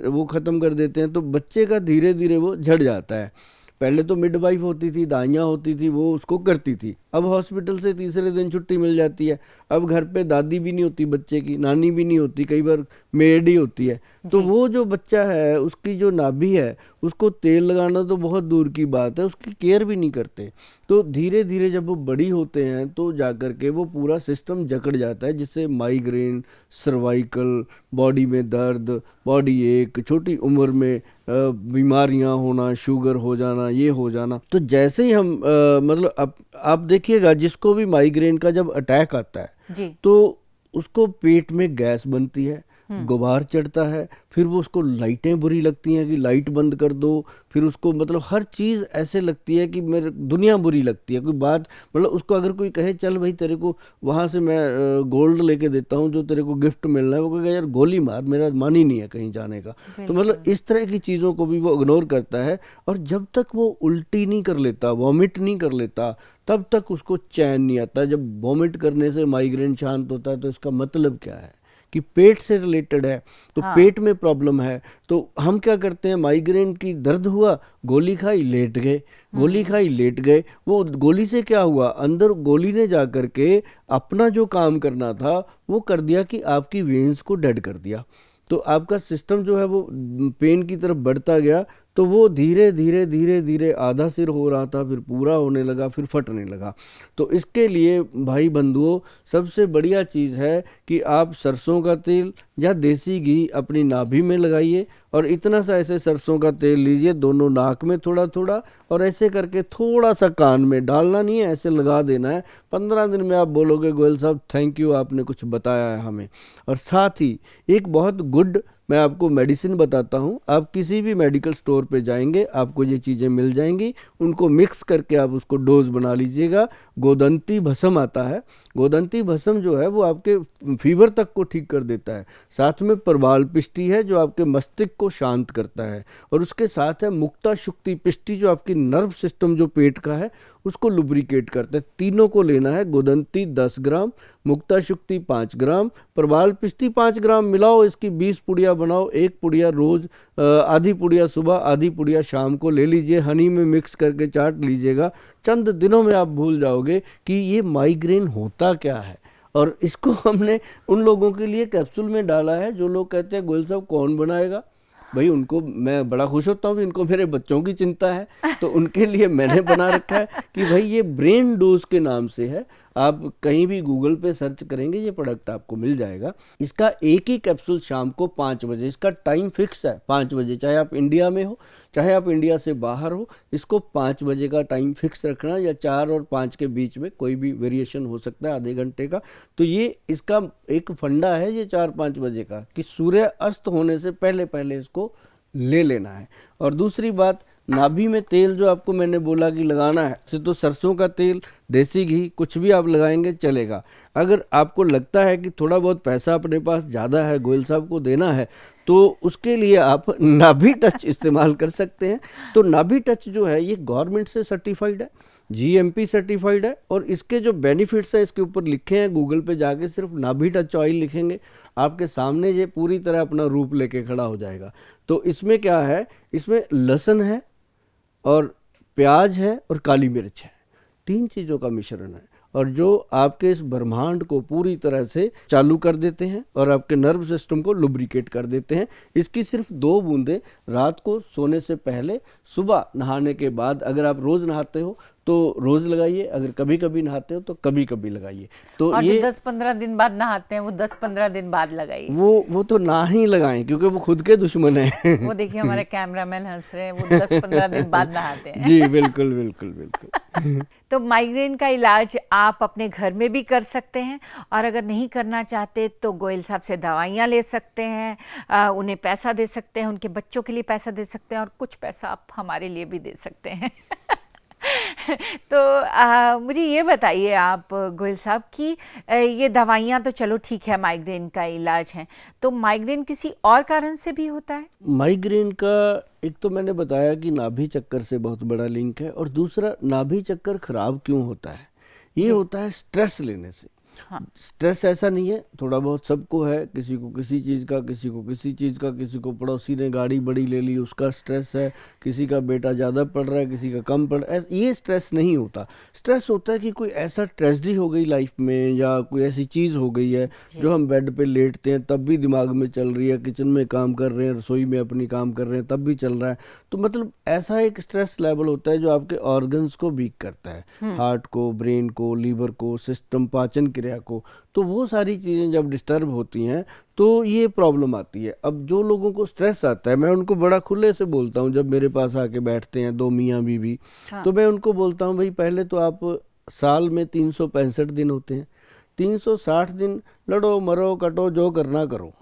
वो ख़त्म कर देते हैं, तो बच्चे का धीरे धीरे वो झड़ जाता है। पहले तो मिडवाइफ होती थी, दाइयाँ होती थी, वो उसको करती थी। अब हॉस्पिटल से तीसरे दिन छुट्टी मिल जाती है, अब घर पे दादी भी नहीं होती बच्चे की, नानी भी नहीं होती, कई बार मेड ही होती है, तो वो जो बच्चा है उसकी जो नाभि है उसको तेल लगाना तो बहुत दूर की बात है, उसकी केयर भी नहीं करते। तो धीरे धीरे जब वो बड़ी होते हैं तो जाकर के वो पूरा सिस्टम जकड़ जाता है, जिससे माइग्रेन, सर्वाइकल, बॉडी में दर्द, बॉडी एक, छोटी उम्र में बीमारियां होना, शुगर हो जाना, ये हो जाना। तो जैसे ही हम मतलब आप देखिएगा, जिसको भी माइग्रेन का जब अटैक आता है जी। तो उसको पेट में गैस बनती है, गुबार चढ़ता है, फिर वो उसको लाइटें बुरी लगती हैं कि लाइट बंद कर दो, फिर उसको मतलब हर चीज़ ऐसे लगती है कि मेरे दुनिया बुरी लगती है। कोई बात मतलब उसको अगर कोई कहे चल भाई तेरे को वहाँ से मैं गोल्ड लेके देता हूँ जो तेरे को गिफ्ट मिलना है, वो कहेगा यार गोली मार, मेरा मन ही नहीं है कहीं जाने का। तो मतलब इस तरह की चीज़ों को भी वो इग्नोर करता है, और जब तक वो उल्टी नहीं कर लेता, वॉमिट नहीं कर लेता, तब तक उसको चैन नहीं आता। जब वॉमिट करने से माइग्रेन शांत होता है तो इसका मतलब क्या है कि पेट से रिलेटेड है, तो पेट में प्रॉब्लम है। तो हम क्या करते हैं, माइग्रेन की दर्द हुआ, गोली खाई, लेट गए, गोली खाई, लेट गए। वो गोली से क्या हुआ, अंदर गोली ने जा कर के अपना जो काम करना था वो कर दिया कि आपकी वेन्स को डेड कर दिया। तो आपका सिस्टम जो है वो पेन की तरफ बढ़ता गया, तो वो धीरे धीरे धीरे धीरे आधा सिर हो रहा था, फिर पूरा होने लगा, फिर फटने लगा। तो इसके लिए भाई बंधुओं, सबसे बढ़िया चीज़ है कि आप सरसों का तेल या देसी घी अपनी नाभि में लगाइए, और इतना सा ऐसे सरसों का तेल लीजिए, दोनों नाक में थोड़ा थोड़ा, और ऐसे करके थोड़ा सा कान में, डालना नहीं है, ऐसे लगा देना है। 15 दिन में आप बोलोगे गोयल साहब थैंक यू, आपने कुछ बताया है हमें। और साथ ही एक बहुत गुड मैं आपको मेडिसिन बताता हूँ। आप किसी भी मेडिकल स्टोर पे जाएंगे, आपको ये चीज़ें मिल जाएंगी, उनको मिक्स करके आप उसको डोज बना लीजिएगा। गोदंती भस्म आता है, गोदंती भस्म जो है वो आपके फीवर तक को ठीक कर देता है। साथ में प्रबाल पिष्टी है जो आपके मस्तिष्क को शांत करता है, और उसके साथ है मुक्ता शुक्ति पिष्टी जो आपकी नर्व सिस्टम जो पेट का है उसको लुब्रिकेट करता है। तीनों को लेना है, गोदंती 10 ग्राम, मुक्ता शुक्ति 5 ग्राम, प्रबाल पिष्टी 5 ग्राम, मिलाओ, इसकी 20 पुड़िया बनाओ, एक पुड़िया रोज, आधी पुड़िया सुबह, आधी पुड़िया शाम को ले लीजिए, हनी में मिक्स करके चाट लीजिएगा। चंद दिनों में आप भूल जाओगे कि ये माइग्रेन होता क्या है। और इसको हमने उन लोगों के लिए कैप्सूल में डाला है जो लोग कहते हैं गोयल साहब कौन बनाएगा। भाई उनको मैं बड़ा खुश होता हूँ, इनको मेरे बच्चों की चिंता है, तो उनके लिए मैंने बना रखा है कि भाई ये ब्रेन डोज के नाम से है। आप कहीं भी गूगल पे सर्च करेंगे ये प्रोडक्ट आपको मिल जाएगा। इसका एक ही कैप्सूल शाम को 5 बजे, इसका टाइम फिक्स है 5 बजे, चाहे आप इंडिया में हो चाहे आप इंडिया से बाहर हो, इसको 5 बजे का टाइम फिक्स रखना, या 4 और 5 के बीच में कोई भी वेरिएशन हो सकता है, आधे घंटे का। तो ये इसका एक फंडा है ये 4-5 बजे का, कि सूर्य अस्त होने से पहले पहले इसको ले लेना है। और दूसरी बात, नाभि में तेल जो आपको मैंने बोला कि लगाना है, तो सरसों का तेल, देसी घी, कुछ भी आप लगाएंगे चलेगा। अगर आपको लगता है कि थोड़ा बहुत पैसा अपने पास ज़्यादा है, गोयल साहब को देना है, तो उसके लिए आप नाभि टच इस्तेमाल कर सकते हैं। तो नाभि टच जो है ये गवर्नमेंट से सर्टिफाइड है, GMP सर्टिफाइड है, और इसके जो बेनिफिट्स हैं इसके ऊपर लिखे हैं। गूगल पे जाके सिर्फ नाभि टच ऑयल लिखेंगे, आपके सामने ये पूरी तरह अपना रूप लेके खड़ा हो जाएगा। तो इसमें क्या है, इसमें लहसुन है और प्याज है और काली मिर्च है, 3 चीज़ों का मिश्रण है, और जो आपके इस ब्रह्मांड को पूरी तरह से चालू कर देते हैं और आपके नर्व सिस्टम को लुब्रिकेट कर देते हैं। इसकी सिर्फ 2 बूंदें रात को सोने से पहले, सुबह नहाने के बाद, अगर आप रोज़ नहाते हो तो रोज़ लगाइए, अगर कभी कभी नहाते हो तो कभी कभी लगाइए। तो और ये जो 10-15 दिन बाद नहाते हैं वो 10-15 दिन बाद लगाइए। वो तो ना ही लगाएं, क्योंकि वो खुद के दुश्मन हैं। वो देखिए हमारे कैमरामैन हंस रहे हैं, वो 10-15 दिन बाद नहाते हैं। जी बिल्कुल बिल्कुल बिल्कुल। तो माइग्रेन का इलाज आप अपने घर में भी कर सकते हैं, और अगर नहीं करना चाहते तो गोयल साहब से दवाइयाँ ले सकते हैं, उन्हें पैसा दे सकते हैं, उनके बच्चों के लिए पैसा दे सकते हैं, और कुछ पैसा आप हमारे लिए भी दे सकते हैं। तो मुझे ये बताइए आप गोयल साहब कि ये दवाइयाँ तो चलो ठीक है, माइग्रेन का इलाज है, तो माइग्रेन किसी और कारण से भी होता है? माइग्रेन का एक तो मैंने बताया कि नाभि चक्कर से बहुत बड़ा लिंक है, और दूसरा नाभि चक्कर खराब क्यों होता है, ये होता है स्ट्रेस लेने से। हाँ। स्ट्रेस ऐसा नहीं है, थोड़ा बहुत सबको है, किसी को किसी चीज़ का, किसी को किसी चीज़ का, किसी को पड़ोसी ने गाड़ी बड़ी ले ली उसका स्ट्रेस है, किसी का बेटा ज़्यादा पढ़ रहा है, किसी का कम पढ़ रहा है। ये स्ट्रेस नहीं होता। स्ट्रेस होता है कि कोई ऐसा ट्रेजेडी हो गई लाइफ में, या कोई ऐसी चीज़ हो गई है जो हम बेड पे लेटते हैं तब भी दिमाग में चल रही है, किचन में काम कर रहे हैं, रसोई में अपनी काम कर रहे हैं तब भी चल रहा है। तो मतलब ऐसा एक स्ट्रेस लेवल होता है जो आपके ऑर्गन्स को वीक करता है, हार्ट को, ब्रेन को, लीवर को, सिस्टम, पाचन क्रिया को। तो वो सारी चीज़ें जब डिस्टर्ब होती हैं तो ये प्रॉब्लम आती है। अब जो लोगों को स्ट्रेस आता है, मैं उनको बड़ा खुले से बोलता हूँ, जब मेरे पास आके बैठते हैं दो मियाँ बीवी, तो मैं उनको बोलता हूँ भाई पहले तो आप, साल में 365 दिन होते हैं, 360 दिन लड़ो मरो कटो जो करना करो,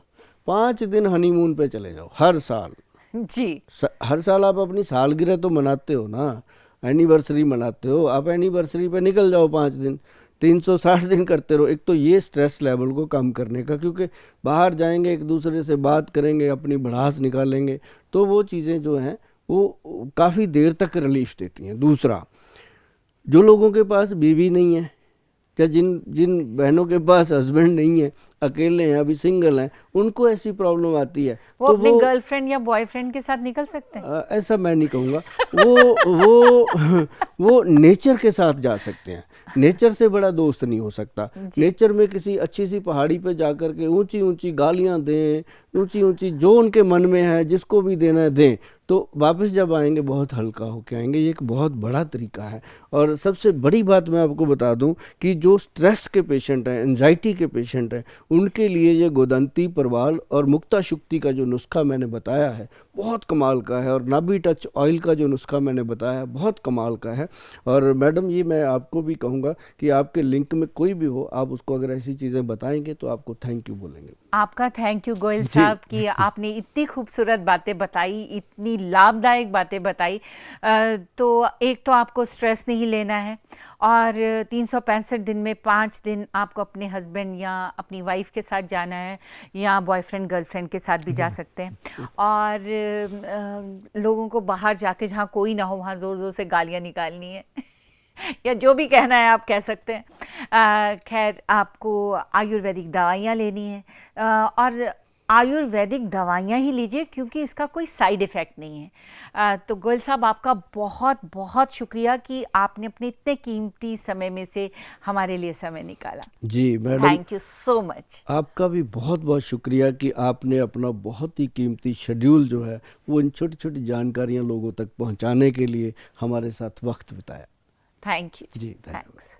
5 दिन हनीमून पे चले जाओ हर साल। जी। हर साल आप अपनी सालगिरह तो मनाते हो ना, एनिवर्सरी मनाते हो, आप एनिवर्सरी पे निकल जाओ 5 दिन, 360 दिन करते रहो। एक तो ये स्ट्रेस लेवल को कम करने का, क्योंकि बाहर जाएंगे एक दूसरे से बात करेंगे, अपनी भड़ास निकालेंगे, तो वो चीज़ें जो हैं वो काफ़ी देर तक रिलीफ देती हैं। दूसरा, जो लोगों के पास बीवी नहीं है, या जिन जिन बहनों के पास हस्बैंड नहीं है, अकेले हैं, अभी सिंगल हैं, उनको ऐसी प्रॉब्लम आती है, वो तो अपने गर्लफ्रेंड या बॉयफ्रेंड के साथ निकल सकते हैं? ऐसा मैं नहीं कहूँगा। वो नेचर के साथ जा सकते हैं। नेचर से बड़ा दोस्त नहीं हो सकता। नेचर में किसी अच्छी सी पहाड़ी पे जाकर के ऊंची ऊंची गालियां दें, ऊंची ऊंची जो उनके मन में है, जिसको भी देना है दें, तो वापस जब आएंगे बहुत हल्का होके आएंगे। ये एक बहुत बड़ा तरीका है। और सबसे बड़ी बात मैं आपको बता दूं कि जो स्ट्रेस के पेशेंट हैं, एंजाइटी के पेशेंट हैं, उनके लिए ये गोदंती, परवाल और मुक्ता शुक्ति का जो नुस्खा मैंने बताया है बहुत कमाल का है, और नाभि टच ऑयल का जो नुस्खा मैंने बताया है बहुत कमाल का है। और मैडम ये मैं आपको भी कहूँगा कि आपके लिंक में कोई भी हो, आप उसको अगर ऐसी चीज़ें बताएंगे तो आपको थैंक यू बोलेंगे। आपका थैंक यू गोयल साहब कि आपने इतनी खूबसूरत बातें बताई, इतनी लाभदायक बातें बताई। तो एक तो आपको स्ट्रेस नहीं लेना है, और 365 दिन में 5 दिन आपको अपने हस्बैंड या अपनी वाइफ के साथ जाना है, या बॉयफ्रेंड गर्लफ्रेंड के साथ भी जा सकते हैं। और लोगों को बाहर जाके जहाँ कोई ना हो वहाँ ज़ोर ज़ोर से गालियाँ निकालनी है या जो भी कहना है आप कह सकते हैं। खैर, आपको आयुर्वेदिक दवाइयाँ लेनी है, और आयुर्वेदिक दवाइयाँ ही लीजिए, क्योंकि इसका कोई साइड इफ़ेक्ट नहीं है। तो गोयल साहब, आपका बहुत बहुत शुक्रिया कि आपने अपने इतने कीमती समय में से हमारे लिए समय निकाला। जी madam, thank you so much. आपका भी बहुत बहुत शुक्रिया कि आपने अपना बहुत ही कीमती शेड्यूल जो है वो इन छोटी छोटी जानकारियाँ लोगों तक पहुँचाने के लिए हमारे साथ वक्त बिताया। थैंक यू जी, धन्यवाद। थैंक्स।